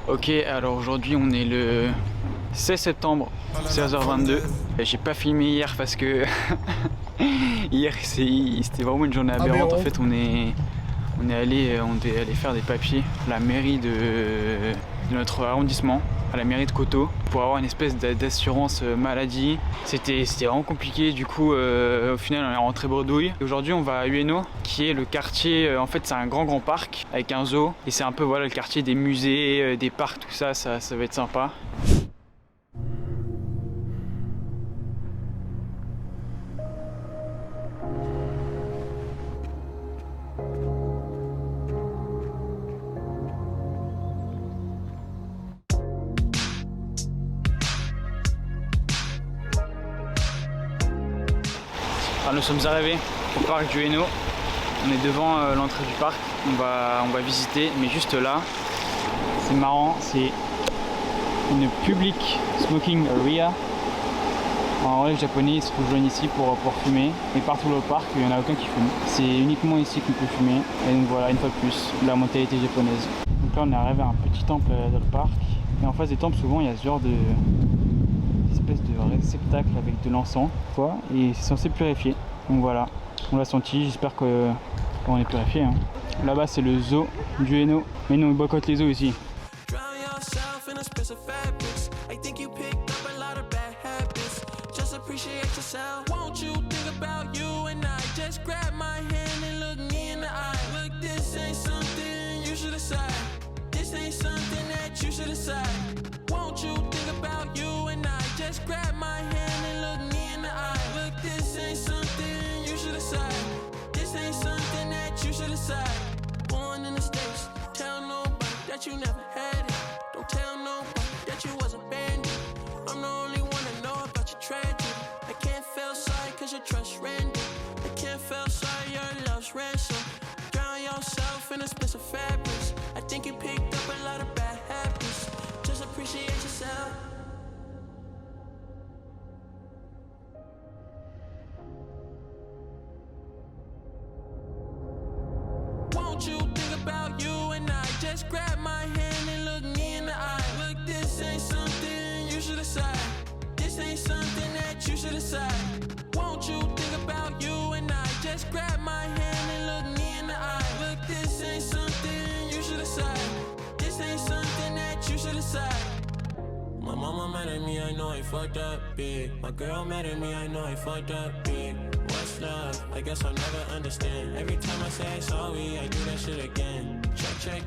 Ok, alors aujourd'hui on est le 16 septembre, 16h22. J'ai pas filmé hier parce que hier c'était vraiment une journée aberrante. En fait on est allé faire des papiers à la mairie de notre arrondissement, à la mairie de Koto, pour avoir une espèce d'assurance maladie. C'était vraiment compliqué, du coup au final on est rentré bredouille. Aujourd'hui on va à Ueno, qui est le quartier, en fait c'est un grand parc avec un zoo, et c'est un peu voilà le quartier des musées, des parcs, tout ça, ça va être sympa. Alors, nous sommes arrivés au parc du Ueno. On est devant l'entrée du parc. On va visiter, mais juste là, c'est marrant, c'est une public smoking area. En relève japonais, ils se rejoignent ici pour fumer. Et partout dans le parc, il n'y en a aucun qui fume. C'est uniquement ici qu'on peut fumer. Et donc voilà, une fois de plus, la mentalité japonaise. Donc là, on est arrivé à un petit temple dans le parc. Et en face des temples, souvent, il y a ce genre de espèce de réceptacle avec de l'encens, quoi, et c'est censé purifier. Donc voilà, on l'a senti, j'espère qu'on est purifié. Hein. Là-bas c'est le zoo du Ueno, mais nous on boycotte les zoos ici. Just grab my hand and look me in the eye. Look, this ain't something you should decide. This ain't something that you should decide. Born in the States, tell nobody that you never had it. Don't tell nobody that you was abandoned. I'm the only one that know about your tragedy. I can't feel sorry cause your trust ran deep. I can't feel sorry your love's ransom. Drown yourself in expensive fabrics. I think you picked up a lot of bad habits. Just appreciate yourself. Won't you think about you and I? Just grab my hand and look me in the eye. Look, this ain't something you should decide. This ain't something that you should decide. Won't you think about you and I? Just grab my hand and look me in the eye. Look, this ain't something you should decide. This ain't something that you should decide. My mama mad at me, I know I fucked up big. My girl mad at me, I know I fucked up big. What's love? I guess I'll never understand. Every time I say sorry, I do that shit again.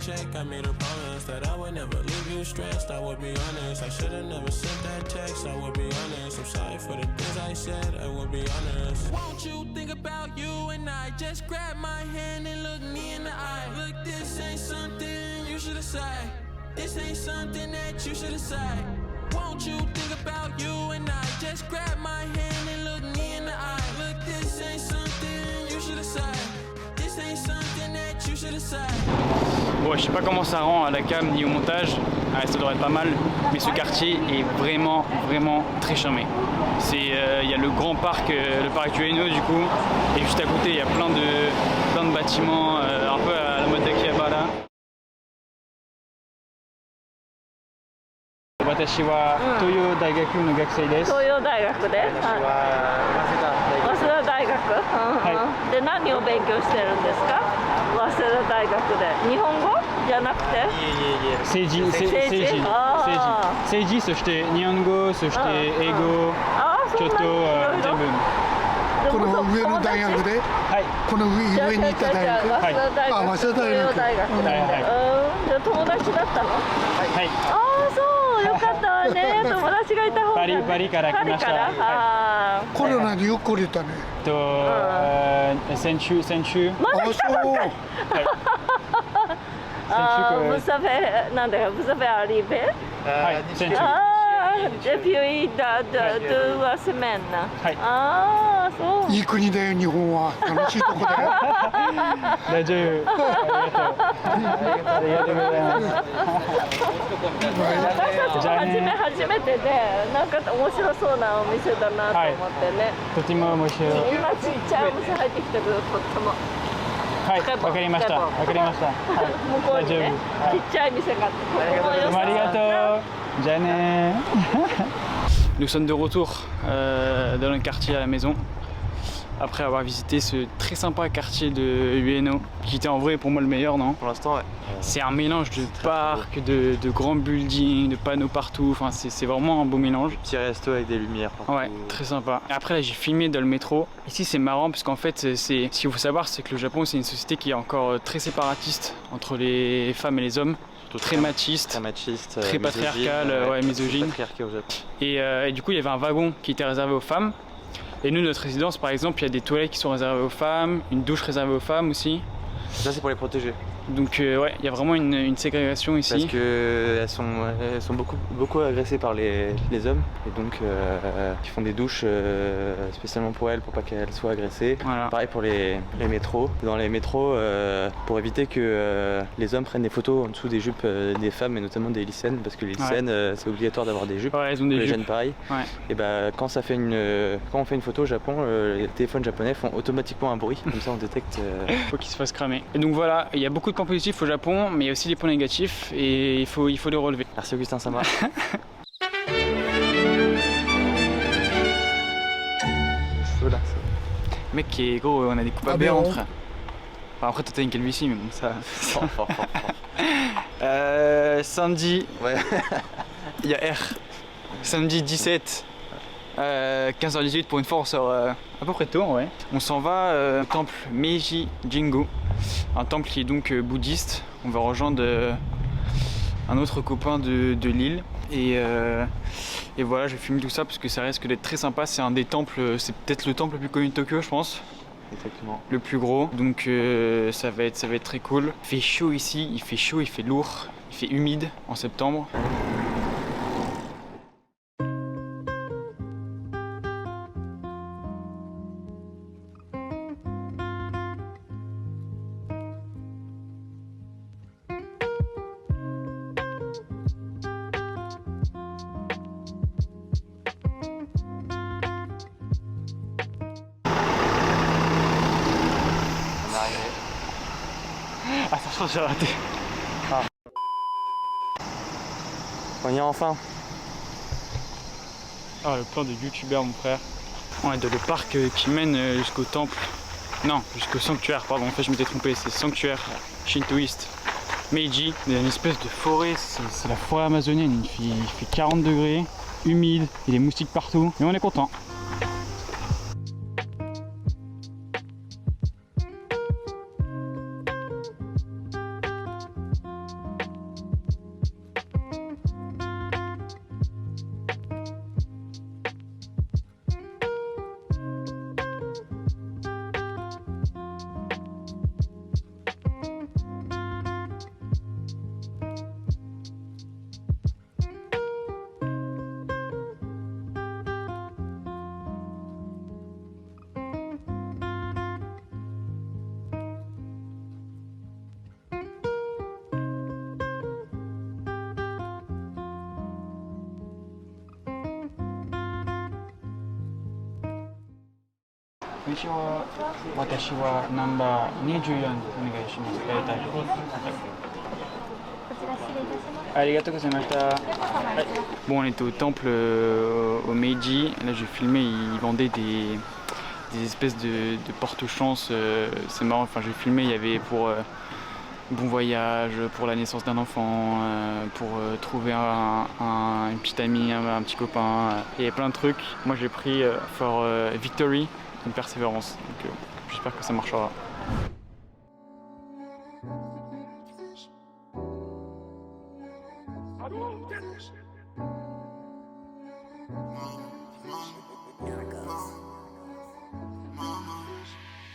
Check, I made a promise that I would never leave you stressed. I would be honest, I should've never sent that text. I would be honest, I'm sorry for the things I said. I would be honest. Won't you think about you and I? Just grab my hand and look me in the eye. Look, this ain't something you should decide. This ain't something that you should decide. Won't you think about you and I? Just grab my hand and look me in the eye. Look, this ain't something you should decide. This ain't something that you should decide. Bon, je sais pas comment ça rend à la cam ni au montage, ça devrait être pas mal, mais ce quartier est vraiment très charmé. Il y a le grand parc, le parc du Ueno du coup, et juste à côté il y a plein de bâtiments, un peu à la mode d'Akihabara. 私は東洋大学の学生です。東洋大学で？私は早稲田大学。はい。で何を勉強してるんですか？早稲田大学で。日本語じゃなくて？政治、そして日本語、そして英語、ちょっと全部。この上の大学で、はい、この上にいた大学、早稲田大学、早稲田大学で、じゃあ友達だったの？はい。ああそう、よかったわね。友達がいた方が。パリから来ました。あコロナでよく来れたね。先週。まだ来たばっかり。Vous savez, なんだよ、vous savez arriver? はい、先週。depuis deux semaines. はい。ああ、そう。いい国だよ、日本は。楽しいとこだよ。大丈夫。ありがとうございます。私たちも初めてで、なんか面白そうなお店だなと思ってね。とても面白い。今ちっちゃいお店入ってきたけど、とっても。はい、わかりました。わかりました。はい。向こうにね、ちっちゃい店があって、ここも良さそう。ありがとう。じゃあね。Nous sommes de retour dans le quartier à la maison. Après avoir visité ce très sympa quartier de Ueno, qui était en vrai pour moi le meilleur, non? Pour l'instant, ouais. C'est un mélange de parcs, de grands buildings, de panneaux partout, enfin c'est vraiment un beau mélange. Petit resto avec des lumières partout. Ouais, très sympa. Et après là j'ai filmé dans le métro. Ici c'est marrant parce qu'en fait, ce qu'il faut savoir c'est que le Japon c'est une société qui est encore très séparatiste entre les femmes et les hommes. Très machiste, très patriarcal, ouais, misogyne. Et du coup il y avait un wagon qui était réservé aux femmes. Et nous, notre résidence, par exemple, il y a des toilettes qui sont réservées aux femmes, une douche réservée aux femmes aussi. Ça, c'est pour les protéger. Donc, ouais, il y a vraiment une ségrégation ici. Parce qu'elles sont beaucoup agressées par les hommes. Et donc, ils font des douches spécialement pour elles, pour pas qu'elles soient agressées. Voilà. Pareil pour les métros. Dans les métros, pour éviter que les hommes prennent des photos en dessous des jupes des femmes, et notamment des lycéennes. Parce que les lycéennes, c'est obligatoire d'avoir des jupes. Ouais, elles ont des les jupes. jeunes, pareil. Ouais. Et bah, quand on fait une photo au Japon, les téléphones japonais font automatiquement un bruit. Comme ça, on détecte. Faut qu'ils se fassent cramer. Et donc voilà, il y a beaucoup de points positifs au Japon, mais il y a aussi des points négatifs et il faut les relever. Merci Augustin Sama. Là, mec, gros, on a des coupes à baie entre. Enfin, après, toi t'as une calvitie, mais bon, ça. Fort. Samedi, Ouais. il y a R. Samedi 17, 15h18, pour une fois on sort à peu près tôt, ouais. On s'en va au temple Meiji Jingu, un temple qui est donc bouddhiste. On va rejoindre un autre copain de l'île. Et voilà, je vais filmer tout ça parce que ça risque d'être très sympa. C'est un des temples, c'est peut-être le temple le plus connu de Tokyo, je pense. Exactement. Le plus gros, donc ça va être très cool. Il fait chaud ici, il fait chaud, il fait lourd, il fait humide en septembre. Attention, j'ai raté. On y est enfin. Ah, le plan de youtubeur, mon frère. On est dans le parc qui mène jusqu'au temple. Non, jusqu'au sanctuaire, pardon. En fait, je m'étais trompé. C'est sanctuaire shintoïste Meiji. Il y a une espèce de forêt. C'est la forêt amazonienne. Il fait 40 degrés, humide, il y a des moustiques partout. Mais on est content. Konnichiwa. Watashi wa number 24 onegai shimasu. Arigatou gozaimashita. Bon, on était au temple au Meiji. Là, j'ai filmé, ils vendaient des espèces de porte-chance. C'est marrant, enfin, j'ai filmé, il y avait pour bon voyage, pour la naissance d'un enfant, pour trouver une petite amie, un petit copain. Il y avait plein de trucs. Moi, j'ai pris for victory, une persévérance. Donc, j'espère que ça marchera.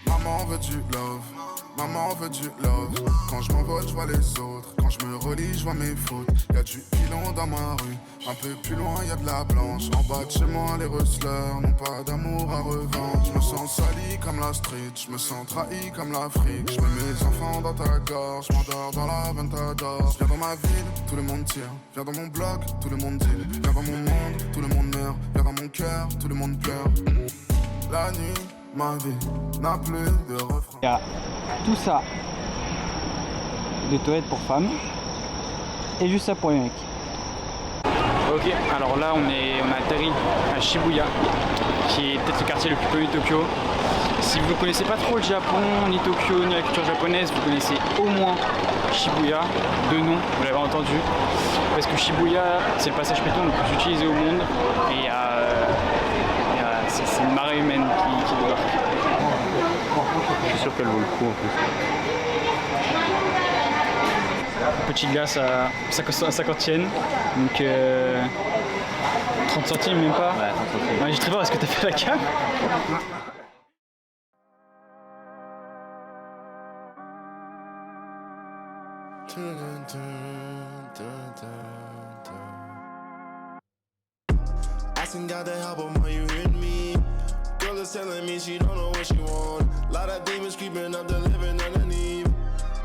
Maman veut du love, maman veut du love. Quand je m'envole, je vois les autres. Quand je me relis, je vois mes fautes. Y'a du pilon dans ma rue. Un peu plus loin, y'a de la blanche. En bas de chez moi, les rustlers n'ont pas d'amour à revendre. Je me sens sali comme la street. Je me sens trahi comme l'Afrique. Je mets mes enfants dans ta gorge. Je m'endors dans la Ventador. Viens dans ma ville, tout le monde tire. Viens dans mon bloc, tout le monde deal. Viens dans mon monde, tout le monde meurt. Viens dans mon cœur, tout le monde pleure. La nuit, Ma vie n'a plus de refrain. Il y a tout ça de toilettes pour femmes et juste ça pour les mecs. Ok, alors là on a atterri à Shibuya, qui est peut-être le quartier le plus connu de Tokyo. Si vous ne connaissez pas trop le Japon, ni Tokyo, ni la culture japonaise, vous connaissez au moins Shibuya, de nom, vous l'avez entendu. Parce que Shibuya, c'est le passage piéton le plus utilisé au monde. Et c'est une marée humaine qui débarque. Je suis sûr qu'elle vaut le coup en plus. Petit glace à 50 yens, donc 30 centimes même pas. Ouais, 30 centimes. Ouais, j'ai très peur, est-ce que t'as fait la cam? Asking God to help her, are you hearing me? Girl is telling me she don't know what she want. Lot of demons creeping up the living underneath.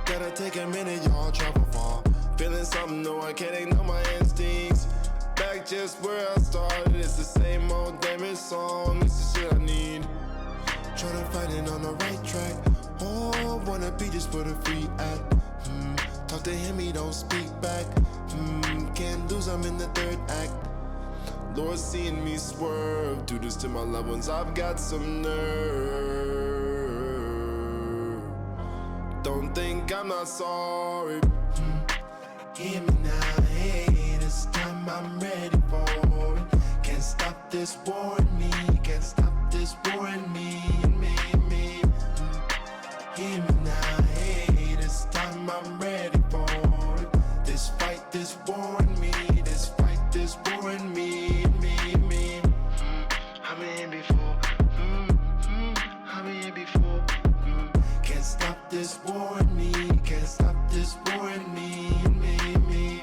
Gotta take a minute, y'all travel far. Feeling something, no, I can't ignore my instincts. Back just where I started, it's the same old damage song. It's the shit I need. Tryna find it on the right track. Oh, wanna be just where the free at. Talk to him, he don't speak back. Can't lose, I'm in the third act. Lord, seeing me swerve, do this to my loved ones, I've got some nerve. Don't think I'm not sorry. Hear me now, hey, this time I'm ready for it. Can't stop this war in me, can't stop this war in me, me. Hear me now, hey, this time I'm ready for it. This fight, this war in me, this fight, this war in me, me. I've been here before, I've been here before. Can't stop this war in me, can't stop this war in me, me.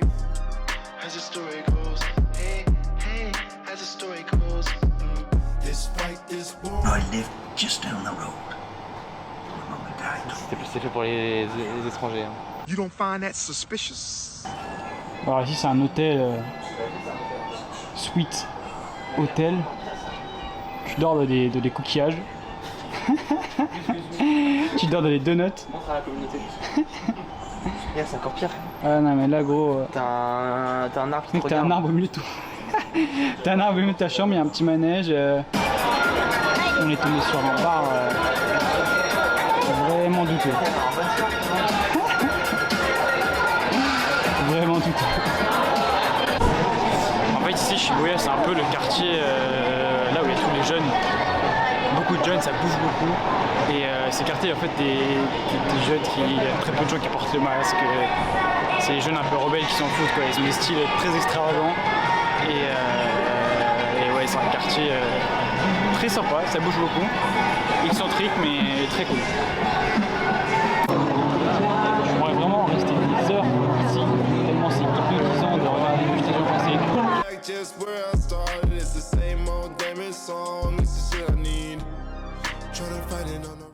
As the story goes, hey, as the story goes, this fight, this war. I live just down the road. My mum and dad. C'est fait pour les étrangers. Hein. You don't find that suspicious? Alors ici c'est un hôtel, suite hôtel. Tu dors dans des coquillages. Tu dors dans les donuts. Montre à la communauté. Regarde, c'est encore pire. Ah non mais là gros... T'as un arbre qui te T'as un arbre au milieu de tout. T'as un arbre au milieu de ta chambre, il y a un petit manège. On est tombé sur un bar vraiment douteux. Vraiment douteux. En fait ici Shibuya c'est un peu le quartier là où il y a tous les jeunes. Beaucoup de jeunes, ça bouge beaucoup. Et ces quartiers en fait des jeunes il y a très peu de gens qui portent le masque. C'est les jeunes un peu rebelles qui s'en foutent quoi. Ils ont des styles très extravagants. Et ouais c'est un quartier très sympa, ça bouge beaucoup. Excentrique mais très cool. J'aimerais vraiment rester des heures ici, tellement c'est hypnotisant de regarder juste les gens passer. Just where I started, it's the same old damn song. It's the shit I need. Tryna find it on the